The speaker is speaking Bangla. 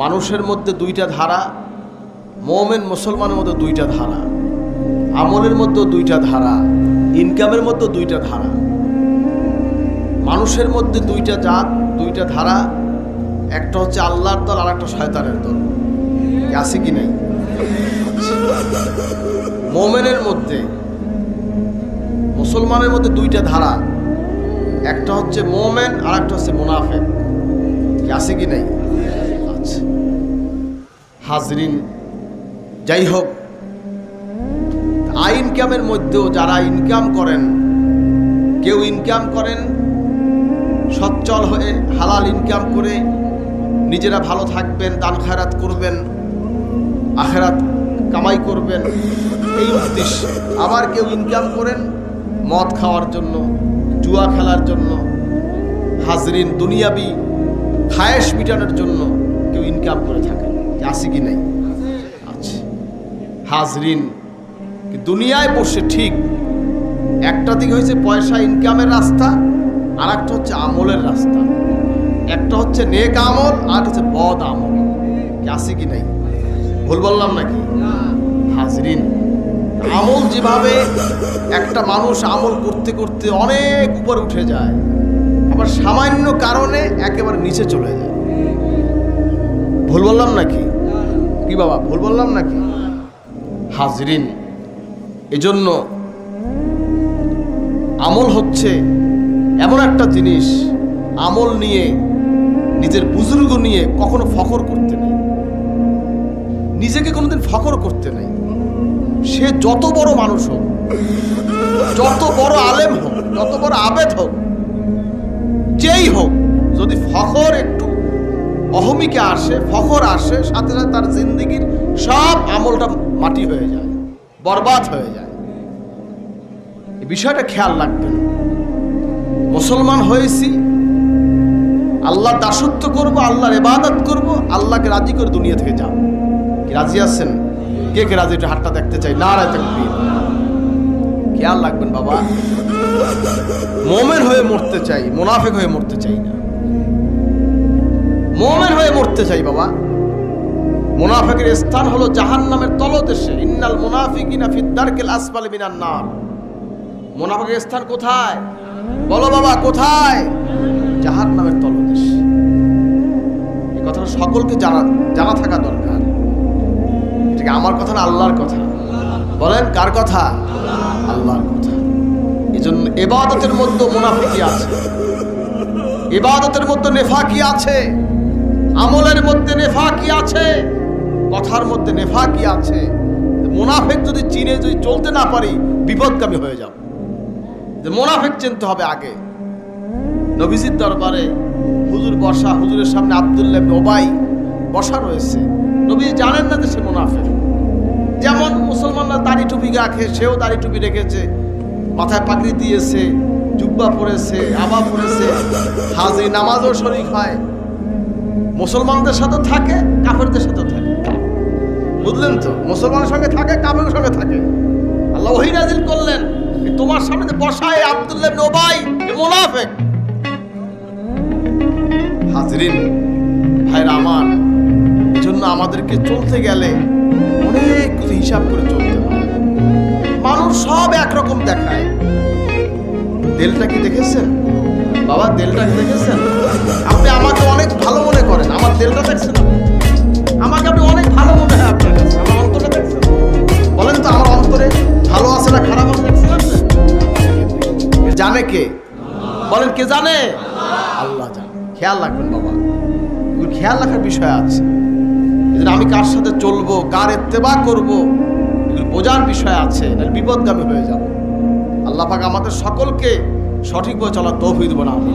মানুষের মধ্যে দুইটা ধারা, মুমিন মুসলমানের মধ্যে দুইটা ধারা, আমলের মধ্যে দুইটা ধারা, ইনকামের মধ্যে দুইটা ধারা। মানুষের মধ্যে দুইটা জাত, দুইটা ধারা, একটা হচ্ছে আল্লাহর দল আর একটা শয়তানের দল। আছে কি নাই? মুমিনের মধ্যে, মুসলমানের মধ্যে দুইটা ধারা, একটা হচ্ছে মুমিন আর একটা হচ্ছে মুনাফিক। আছে কি নাই? আচ্ছা হাজরিন, যাই হোক, ইনকামের মধ্যেও যারা ইনকাম করেন, কেউ ইনকাম করেন সচ্ছল হয়ে হালাল ইনকাম করে নিজেরা ভালো থাকবেন, দান খায়রাত করবেন, আখেরাত কামাই করবেন, এই উদ্দেশ্য। আবার কেউ ইনকাম করেন মদ খাওয়ার জন্য, জুয়া খেলার জন্য, হাজরিন দুনিয়াবি খায়েশ মিটানোর জন্য কেউ ইনকাম করে থাকেন। আছে কি নাই? আচ্ছা হাজরিন, দুনিয়ায় বসে ঠিক একটা দিকে হয়েছে পয়সা ইনকামের রাস্তা, আর একটা হচ্ছে আমলের রাস্তা। একটা হচ্ছে নেক আমল আর হচ্ছে বদ আমল। আছে কি নাই? ভুল বললাম নাকি? হাজরিন, আমল যেভাবে একটা মানুষ আমল করতে করতে অনেক উপরে উঠে যায়, আবার সামান্য কারণে একেবারে নিচে চলে যায়। ভুল বললাম নাকি? কি বাবা, ভুল বললাম নাকি? হাজরিন, এজন্য আমল হচ্ছে এমন একটা জিনিস, আমল নিয়ে, নিজের বুজুর্গ নিয়ে কখনো ফখর করতে নেই, নিজেকে কোনোদিন ফখর করতে নেই। সে যত বড় মানুষ হোক, যত বড় আলেম হোক, যত বড় আবেদ হোক, যেই হোক, যদি ফখর একটু অহমিকে আসে, ফখর আসে, সাথে সাথে তার জিন্দেগির সব আমলটা মাটি হয়ে যায়, বরবাদ হয়ে যায়। এই বিষয়টা খেয়াল রাখবেন। মুসলমান হয়েছি, আল্লাহ দাসত্ব করব, আল্লাহর ইবাদত করব, আল্লাহকে রাজি করে দুনিয়া থেকে যাব। কি রাজি আছেন? কে কে রাজি? একটু হাতটা দেখতে চাই। নারায়ে তাকবীর। খেয়াল রাখবেন বাবা, মুমিন হয়ে মরতে চাই, মুনাফিক হয়ে মরতে চাই না। মুমিন হয়ে মরতে চাই বাবা। মুনাফিকের স্থান হলো জাহান্নামের তলদেশে। ইন্নাল মুনাফিকিনা ফিদ দারকিল আসফালি মিনান নার। মুনাফিকের স্থান কোথায়? বলো বাবা, কোথায়? জাহান্নামের তলদেশে। এই কথাটা সকলকে জানা থাকা দরকার। এটা আমার কথা না, আল্লাহর কথা। বলেন কার কথা? আল্লাহর কথা। এজন্য ইবাদতের মধ্যে মুনাফিকি আছে, ইবাদতের মধ্যে নেফাকি আছে, আমলের মধ্যে নেফাকি আছে, কথার মধ্যে নেফাকি আছে। মুনাফিক যদি চিনে যদি চলতে না পারি, বিপদগামী হয়ে যাব। যে মুনাফিক চিনতে হবে আগে। নবীজির দরবারে হুজুর বসা, হুজুরের সামনে আব্দুল্লাহ ইবনে উবাই বসা রয়েছে। নবী জানেন না যে সে মুনাফিক। যেমন মুসলমানরা দাড়ি টুপি রাখে, সেও দাড়ি টুপি রেখেছে, মাথায় পাগড়ি দিয়েছে, জুব্বা পরেছে, আবা পরেছে, হাজি নামাজও শরীক হয়, মুসলমানদের সাথে থাকে, কাফেরদের সাথে থাকে। বুঝলেন তো? মুসলমানের সঙ্গে থাকে, কাফেরের সঙ্গে থাকে। আল্লাহ ওহী নাযিল করলেন, তোমার সামনে বসায় আব্দুল্লাহ ইবনে উবাই মুনাফিক। হাজরিন ভাইরা আমার, এজন্য আমাদেরকে চলতে গেলে অনেক কিছু হিসাব করে চলতে হয়। মানুষ সব একরকম দেখায়। দেলটা কি দেখেছেন বাবা? দেলটা কি দেখেছেন? আপনি আমাকে অনেক ভালো মনে করেন, আমার দেলটা দেখছেন? আমাকে আপনি অনেক ভালো মনে হয় আপনার কাছে, আমার অন্তরটা দেখছেন? বলেন তো, আমার অন্তরে ভালো আছে না খারাপ আছে দেখছেন আপনি? জানে কে? বলেন কে জানে? আল্লাহ জানে। খেয়াল রাখবেন বাবা, খেয়াল রাখার বিষয় আছে। এজন্য আমি কার সাথে চলবো, কার ইত্তেবা করবো, এগুলো বোঝার বিষয় আছে, না বিপদগামী হয়ে যাব। আল্লাহ পাক আমাদের সকলকে সঠিকভাবে চলার তৌফিক দেন। আমিন।